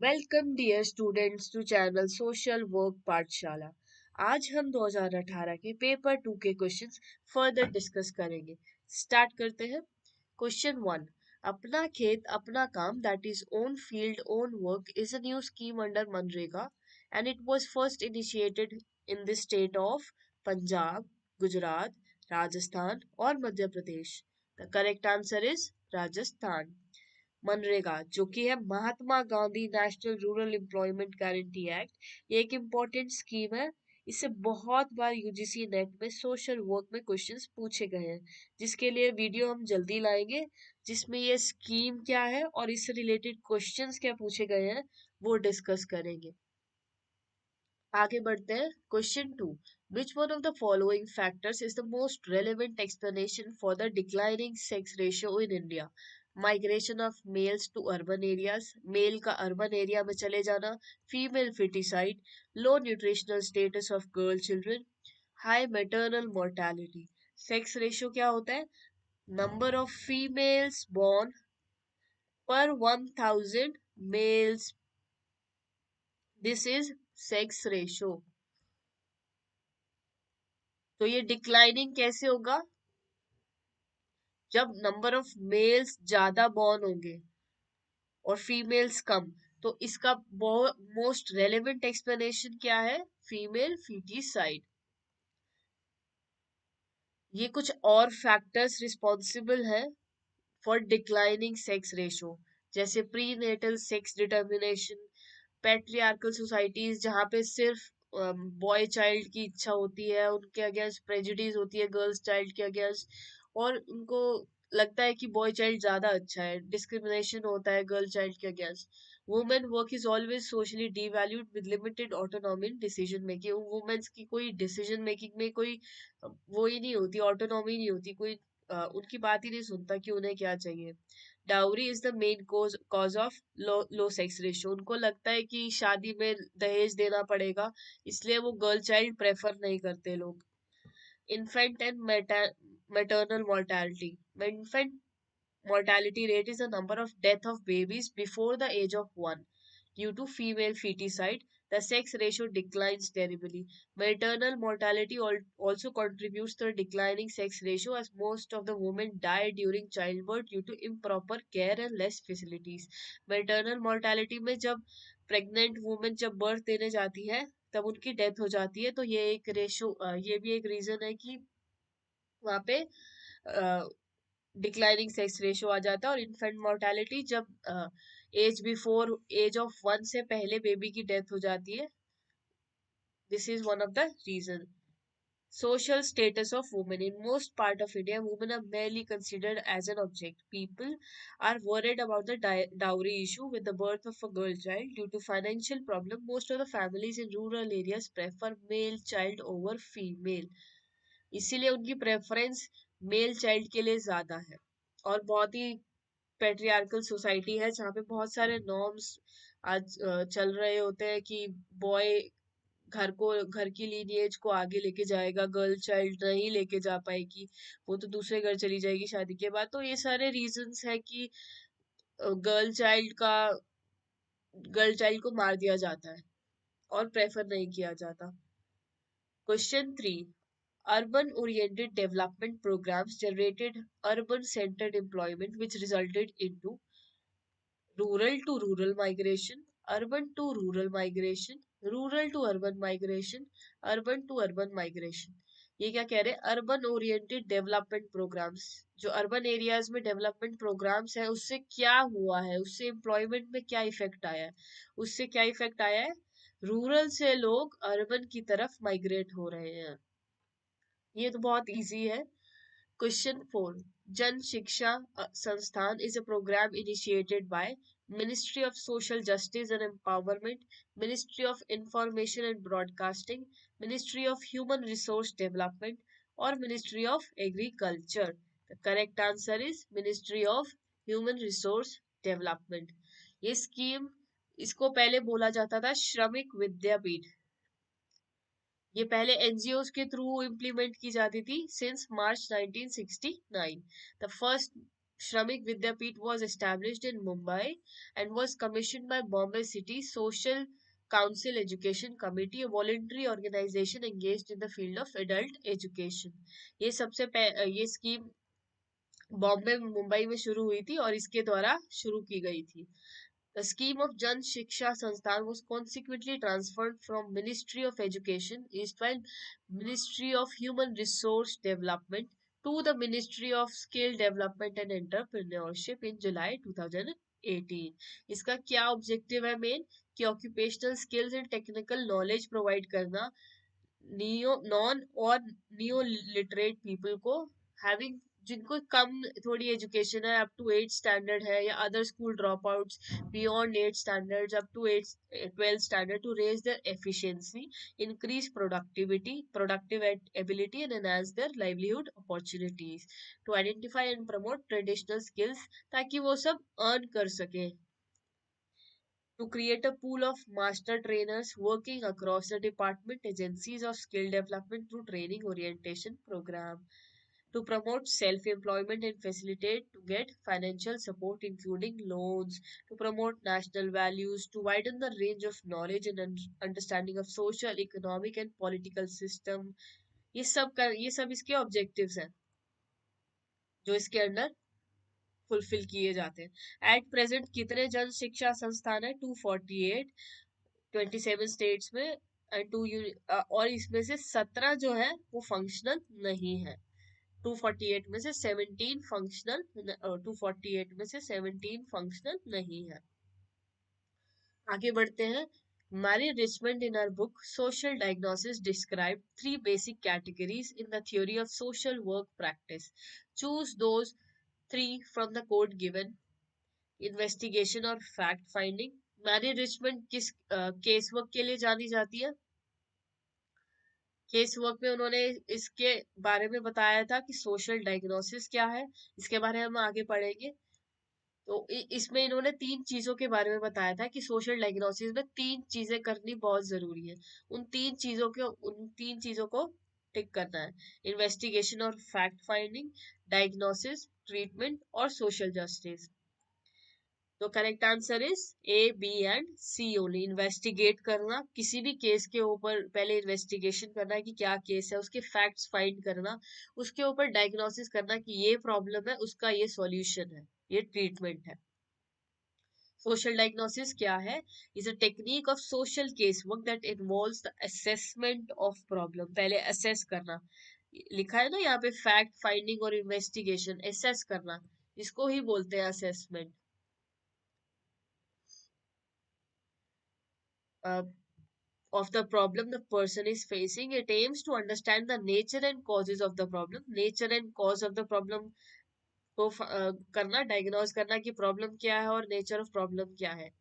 Welcome dear students to channel social work Pathshala. आज हम 2018 के पेपर 2 के क्वेश्चंस फर्दर डिस्कस करेंगे। स्टार्ट करते हैं। Question 1, Apna Khet Apna Kaam that is own field own work is a new scheme under मनरेगा and it was first initiated in the state of Punjab, Gujarat, Rajasthan और Madhya Pradesh. The correct answer is Rajasthan. मनरेगा जो कि है Mahatma Gandhi national rural employment guarantee act, ये एक इम्पोर्टेंट स्कीम है। इससे बहुत बार यूजीसी नेट में सोशल वर्क में क्वेश्चंस पूछे गए हैं, जिसके लिए वीडियो हम जल्दी लाएंगे जिसमें ये स्कीम क्या है और इससे रिलेटेड क्वेश्चंस क्या पूछे गए हैं वो डिस्कस करेंगे। आगे बढ़ते हैं। Question 2, which one of the following factors is the most relevant explanation for the declining sex ratio in India? Migration of males to urban areas, male का अर्बन एरिया में चले जाना, female foeticide, low nutritional status of girl children, high maternal mortality. Sex ratio क्या होता है? Number of females born per 1000 males. This is sex ratio. तो ये declining कैसे होगा? जब नंबर ऑफ मेल्स ज्यादा बॉर्न होंगे और फीमेल्स कम। तो इसका मोस्ट रेलेवेंट एक्सप्लेनेशन क्या है? Female foeticide. ये कुछ और फैक्टर्स रिस्पॉन्सिबल है फॉर डिक्लाइनिंग सेक्स रेशो, जैसे prenatal sex determination, patriarchal societies जहाँ पे सिर्फ बॉय चाइल्ड की इच्छा होती है, उनके अगेंस्ट प्रेजुडिस होती है गर्ल्स चाइल्ड के अगेंस्ट, और उनको लगता है कि बॉय चाइल्ड ज्यादा अच्छा है, डिस्क्रिमिनेशन होता है गर्ल चाइल्ड के against. Women work is always socially devalued with limited autonomy in decision making. Women's की कोई डिसीजन मेकिंग में कोई वो ही नहीं होती, ऑटोनॉमी नहीं होती, कोई उनकी बात ही नहीं सुनता कि उन्हें क्या चाहिए। Dowry is the main cause of low sex ratio. उनको लगता है कि शादी में दहेज देना पड़ेगा, इसलिए वो गर्ल चाइल्ड प्रेफर नहीं करते लोग। Infant and maternal mortality. Infant mortality rate is the number of death of babies before the age of 1. Due to female feticide, the sex ratio declines terribly. Maternal mortality also contributes to the declining sex ratio as most of the women die during childbirth due to improper care and less facilities. Maternal mortality में जब pregnant woman जब birth देने जाती है तब उनकी death हो जाती है, तो ये एक रेशो, ये भी एक रीजन है कि वहाँ पे डिक्लाइनिंग सेक्स रेशियो आ जाता है। और इन्फेंट मोर्टेलिटी जब एज बिफोर एज ऑफ 1 से पहले बेबी की डेथ हो जाती है, this is one of the reason. Social status of women. In most part of India, women are merely considered as an object. People are worried about the dowry issue with the birth of a girl child. Due to financial problem, most of the families in rural areas prefer male child over female. इसीलिए उनकी preference male child के लिए ज्यादा है। और बहुत ही patriarchal society है जहाँ पे बहुत सारे नॉर्म्स आज चल रहे होते हैं कि बॉय घर की लीनिएज को आगे लेके जाएगा, गर्ल चाइल्ड नहीं लेके जा पाएगी, वो तो दूसरे घर चली जाएगी शादी के बाद। तो ये सारे रीजंस है कि गर्ल चाइल्ड का गर्ल चाइल्ड को मार दिया जाता है और प्रेफर नहीं किया जाता। Question 3, urban oriented development programs generated urban centered employment which resulted into rural to rural migration, urban to rural migration, rural to urban migration, urban to urban migration। ये क्या कह रहे हैं? अर्बन ओरिएंटेड डेवलपमेंट प्रोग्राम्स, जो urban areas में development programmes है उससे क्या हुआ है, उससे एम्प्लॉयमेंट में क्या इफेक्ट आया है? उससे क्या इफेक्ट आया है? रूरल से लोग अर्बन की तरफ माइग्रेट हो रहे हैं। ये तो बहुत इजी है। क्वेश्चन 4, जन शिक्षा संस्थान is a program initiated by Ministry of Social Justice and Empowerment, Ministry of Information and Broadcasting, Ministry of Human Resource Development और Ministry of Agriculture. The correct answer is Ministry of Human Resource Development. ये scheme, इसको पहले बोला जाता था श्रमिक विद्यापीठ। ये पहले एनजीओस के थ्रू इम्प्लीमेंट की जाती थी since March 1969। The first Shramik Vidyapeeth was established in Mumbai and was commissioned by Bombay City Social Council Education Committee, a voluntary organization engaged in the field of adult education. ये scheme Bombay Mumbai में शुरू हुई थी और इसके द्वारा शुरू की गई थी. The scheme of Jan Shiksha Sansthan was consequently transferred from Ministry of Education, erstwhile Ministry of Human Resource Development, to the Ministry of Skill Development and Entrepreneurship in July 2018. इसका क्या ऑब्जेक्टिव है मेन कि occupational skills and technical knowledge provide करना non और neo literate people को, having जिनको कम थोड़ी education है, अप टू 8 स्टैंडर्ड है, या other school dropouts beyond 8 standards up to 8 12 standard, to raise their efficiency, increase productive ability and enhance their livelihood opportunities, to identify and promote traditional skills ताकि वो सब earn कर सके, to create a pool of master trainers working across the department agencies of skill development through training orientation program, to promote self-employment and facilitate to get financial support including loans, to promote national values, to widen the range of knowledge and understanding of social, economic and political system. ये सब इसके objectives हैं जो इसके under fulfil किए जाते हैं. At present कितने जन शिक्षा संस्थान है? 248, 27 स्टेट्स में, एंड और इसमें से 17 जो है वो फंक्शनल नहीं है. 248 में से 17 फंक्शनल, 248 में से 17 फंक्शनल नहीं है. आगे बढ़ते हैं. Mary Richmond in her book Social Diagnosis described three basic categories in the theory of social work practice. Choose those three from the code given. Investigation और fact finding. मैरी रिचमंड किस case work के लिए जानी जाती है? Case work में उन्होंने इसके बारे में बताया था कि सोशल डायग्नोसिस क्या है. इसके बारे में हम आगे पढ़ेंगे. तो इसमें इन्होंने 3 चीजों के बारे में बताया था कि सोशल डायग्नोसिस में 3 चीजें करनी बहुत जरूरी है. उन तीन चीजों को टिक करना है. इन्वेस्टिगेशन और फैक्ट फाइंडिंग, डायग्नोसिस, ट्रीटमेंट और सोशल जस्टिस. तो correct answer is A, B and C only. Investigate करना, किसी भी केस के ऊपर पहले इन्वेस्टिगेशन करना कि क्या केस है, उसके फैक्ट्स फाइंड करना, उसके ऊपर डायग्नोसिस करना कि ये प्रॉब्लम है, उसका ये सॉल्यूशन है, ये ट्रीटमेंट है. सोशल डायग्नोसिस क्या है? Is a technique of social case work that involves the assessment of problem. पहले असेस करना, लिखा है ना यहाँ पे, फैक्ट फाइंडिंग और इन्वेस्टिगेशन. असेस करना, इसको ही बोलते हैं assessment. Of the problem the person is facing. It aims to understand the nature and causes of the problem. Nature and cause of the problem को करना, डायग्नोज करना कि प्रॉब्लम क्या है और नेचर ऑफ प्रॉब्लम क्या है.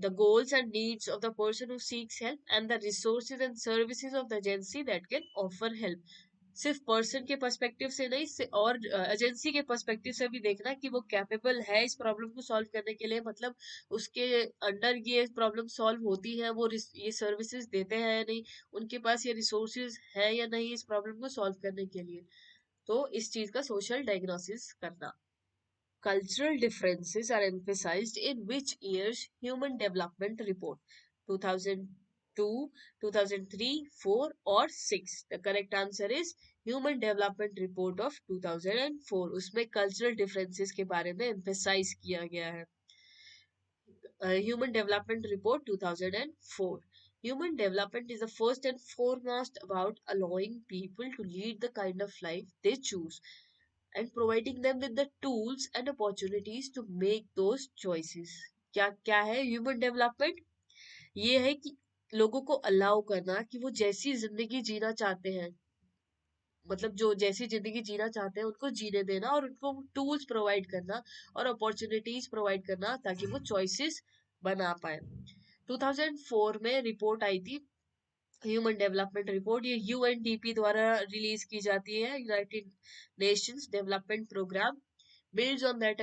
The goals and needs of the person who seeks help and the resources and services of the agency that can offer help. सिर्फ पर्सन के पर्सपेक्टिव से नहीं, और एजेंसी के पर्सपेक्टिव से भी देखना कि वो कैपेबल है इस प्रॉब्लम को सॉल्व करने के लिए, मतलब उसके अंडर ये प्रॉब्लम सॉल्व होती है, वो ये सर्विसेज देते हैं या नहीं, उनके पास ये रिसोर्सेज है या नहीं इस प्रॉब्लम को सॉल्व करने के लिए. तो इस चीज का सोशल डायग्नोसिस करना. Cultural differences are emphasized in which year's Human Development Report? 2002, 2003, 4 or 6? The correct answer is Human Development Report of 2004. उसमें cultural differences के बारे में emphasize किया गया है. Human Development Report 2004. Human development is the first and foremost about allowing people to lead the kind of life they choose and providing them with the tools and opportunities to make those choices. क्या क्या है human development? ये है कि लोगों को allow करना कि वो जैसी जिंदगी जीना चाहते हैं, मतलब जो जैसी जिंदगी जीना चाहते हैं उनको जीने देना, और उनको टूल्स प्रोवाइड करना और अपॉर्चुनिटीज प्रोवाइड करना ताकि वो चॉइसेस बना पाए. 2004 में रिपोर्ट आई थी ह्यूमन डेवलपमेंट रिपोर्ट. ये यूएनडीपी द्वारा रिलीज की जाती है, United Nations development programme. Builds on that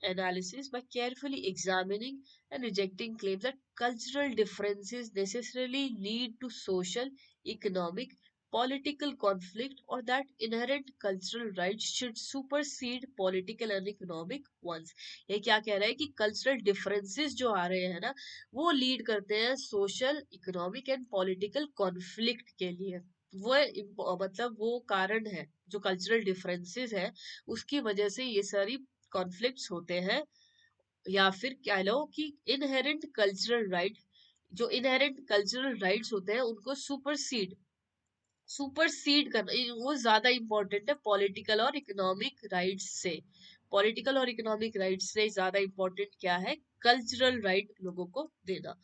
analysis by carefully examining and rejecting claims that cultural differences necessarily lead to social, economic political conflict or that inherent cultural rights should supersede political and economic ones. ये क्या कह रहा है कि cultural differences जो आ रहे हैं ना वो लीड करते हैं social economic and political conflict के लिए। मतलब वो कारण है जो कल्चरल डिफरेंसेस है उसकी वजह से ये सारी कॉन्फ्लिक्ट्स होते हैं। या फिर कह लो कि इनहेरेंट कल्चरल राइट, जो इनहेरेंट कल्चरल राइट्स होते हैं उनको सुपरसीड करना वो ज्यादा इंपॉर्टेंट है पॉलिटिकल और इकोनॉमिक राइट्स से। पॉलिटिकल और इकोनॉमिक राइट्स से ज्यादा इंपॉर्टेंट क्या है? कल्चरल राइट लोगों को देना।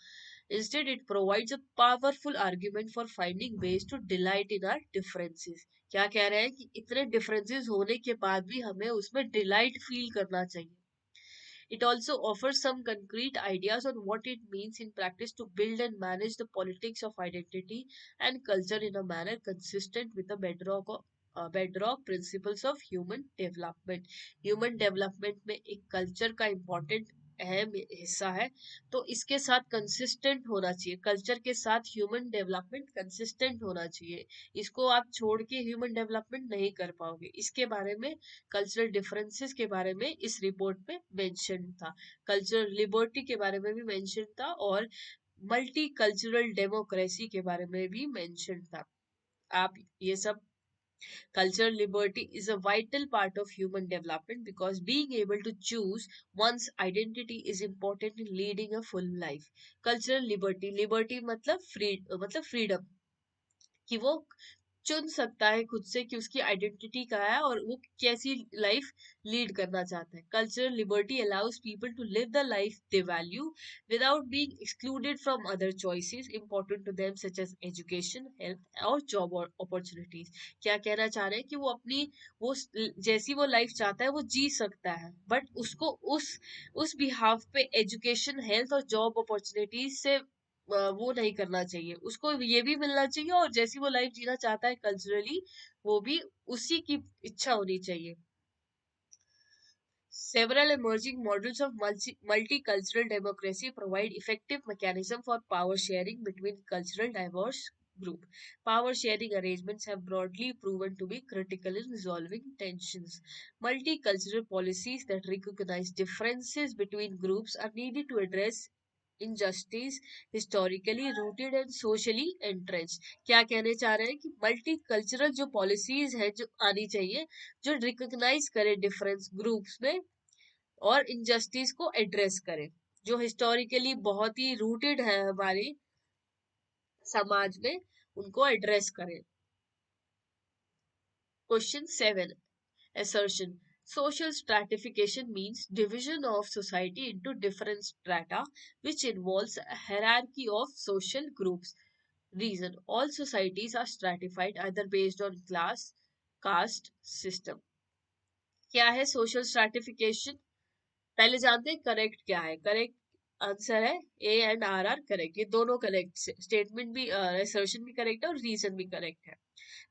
Instead, it provides a powerful argument for finding ways to delight in our differences. क्या कह रहे हैं कि इतने differences होने के बाद भी हमें उसमें delight feel करना चाहिए। It also offers some concrete ideas on what it means in practice to build and manage the politics of identity and culture in a manner consistent with the bedrock principles of human development. Human development में एक culture का important अहम हिस्सा है, तो इसके साथ consistent होना चाहिए। कल्चर के साथ ह्यूमन डेवलपमेंट कंसिस्टेंट होना चाहिए। इसको आप छोड़ के ह्यूमन डेवलपमेंट नहीं कर पाओगे। इसके बारे में, कल्चरल डिफरेंसेस के बारे में इस रिपोर्ट में मेंशन था। कल्चरल लिबर्टी के बारे में भी मेंशन था और मल्टी कल्चरल डेमोक्रेसी के बारे में भी मेंशन था। आप ये सब, cultural liberty is a vital part of human development because being able to choose one's identity is important in leading a full life. Cultural liberty मतलब freedom, कि वो चुन सकता है खुद से कि उसकी आइडेंटिटी क्या है और वो कैसी लाइफ लीड करना चाहता है। Cultural liberty allows people to live the life they value without being excluded from other choices important to them such as education, health और जॉब अपॉर्चुनिटीज। क्या कहना चाह रहे हैं कि वो अपनी वो जैसी वो लाइफ चाहता है वो जी सकता है, बट उसको उस बिहाफ पे एजुकेशन, हेल्थ और जॉब अपॉर्चुनिटीज से वो नहीं करना चाहिए। उसको ये भी मिलना चाहिए और जैसी वो लाइफ जीना चाहता है कल्चरली वो भी उसी की इच्छा होनी चाहिए। Several emerging models of multicultural democracy provide effective mechanism for power sharing between cultural diverse group. Power sharing arrangements have broadly proven to be critical in resolving tensions. Multicultural policies that recognize differences between groups are needed to address injustice historically rooted and socially entrenched। क्या कहने चाह रहे हैं कि multi cultural जो policies है जो आनी चाहिए, जो रिकॉग्नाइज करे डिफरेंस ग्रुप्स में और इनजस्टिस को एड्रेस करे, जो हिस्टोरिकली बहुत ही रूटेड है हमारे समाज में, उनको एड्रेस करें। Question 7, assertion. Social stratification means division of society into different strata, which involves a hierarchy of social groups. Reason. All societies are stratified either based on class, caste, system. क्या है social stratification? पहले जानते हैं correct क्या है। Correct answer है A and R R correct. ये दोनों करेक्ट, स्टेटमेंट भी, असर्शन भी करेक्ट है और रीजन भी करेक्ट है।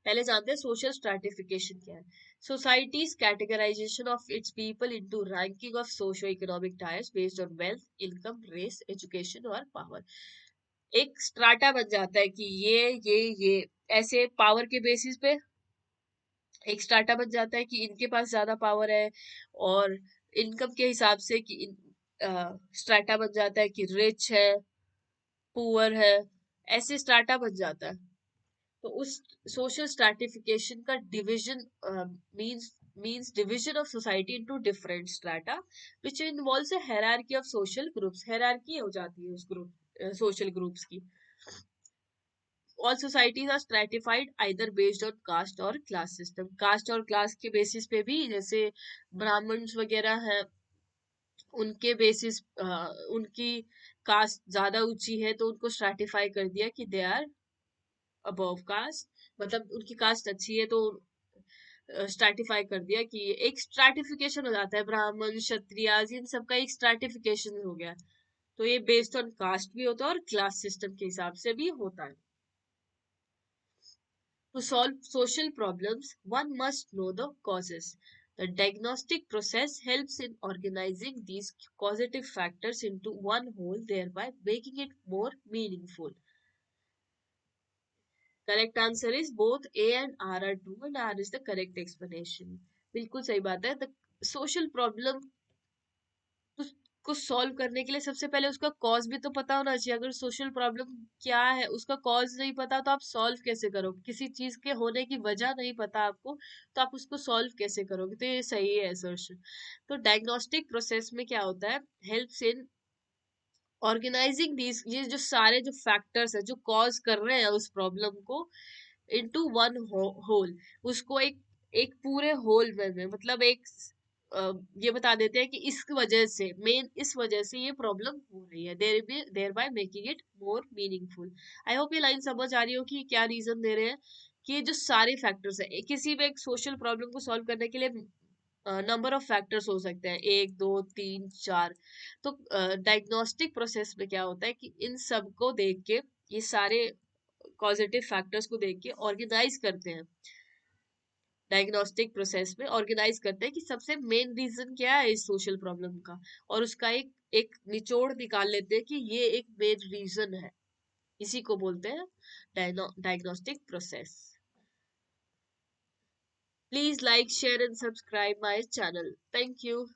पहले जानते हैं सोशल स्ट्रैटिफिकेशन क्या है। Society's categorisation of its people into ranking of socio economic tiers based on wealth, income, race, education और पावर। एक स्ट्राटा बन जाता है कि ये ऐसे पावर के बेसिस पे एक स्ट्राटा बन जाता है कि इनके पास ज्यादा पावर है, और इनकम के हिसाब से कि स्ट्राटा बन जाता है कि रिच है, पुअर है, ऐसे स्ट्राटा बन जाता है। तो उस सोशल स्ट्रैटिफिकेशन का division means division of society into different strata which involves a hierarchy of social groups। hierarchy हो जाती है उस ग्रुप social groups की। all societies are stratified either based on caste or class system। caste और class के basis पे भी, जैसे ब्राह्मण्स वगैरह हैं उनके बेसिस, उनकी कास्ट ज्यादा ऊंची है तो उनको स्ट्रैटिफाई कर दिया कि दे आर अबव कास्ट, मतलब उनकी कास्ट अच्छी है तो स्ट्रैटिफाई कर दिया कि एक स्ट्रैटिफिकेशन हो जाता है। ब्राह्मण, क्षत्रिय, इन सबका एक स्ट्रैटिफिकेशन हो गया। तो ये बेस्ड ऑन कास्ट भी होता है और क्लास सिस्टम के हिसाब से भी होता है। To solve social problems, one must know the causes. The diagnostic process helps in organizing these causative factors into one whole, thereby making it more meaningful. Correct answer is both A and R true and R is the correct explanation. बिल्कुल सही बात है. The social problem को solve करने के लिए सबसे पहले उसका कॉज भी तो पता होना चाहिए. अगर सोशल प्रॉब्लम क्या है उसका कॉज नहीं पता तो आप सॉल्व कैसे करोगे? किसी चीज के होने की वजह नहीं पता आपको तो आप उसको सॉल्व कैसे करोगे? तो ये सही है असर्शन. तो डायग्नोस्टिक प्रोसेस में क्या होता है? हेल्प्स इन ऑर्गेनाइजिंग दीज, ये जो सारे जो फैक्टर्स है जो कॉज कर रहे हैं उस प्रॉब्लम को, इनटू वन होल. उसको एक एक पूरे होल में मतलब एक ये बता देते हैं कि इस वजह से, मेन इस वजह से ये प्रॉब्लम हो रही है, there by making it more meaningful. I hope ये लाइन समझ आ रही हो कि क्या रीजन दे रहे हैं. कि ये जो सारे फैक्टर्स है किसी भी एक सोशल प्रॉब्लम को सॉल्व करने के लिए नंबर ऑफ फैक्टर्स हो सकते हैं, एक दो तीन चार. तो डायग्नोस्टिक प्रोसेस में क्या होता है कि इन सब को देख के, ये सारे पॉजिटिव फैक्टर्स को देख के ऑर्गेनाइज करते हैं. डायग्नोस्टिक प्रोसेस में ऑर्गेनाइज करते हैं कि सबसे मेन रीजन क्या है इस सोशल प्रॉब्लम का, और उसका एक एक निचोड़ निकाल लेते हैं कि ये एक मेन रीजन है. इसी को बोलते हैं diagnostic process. Please like share and subscribe my channel. Thank you.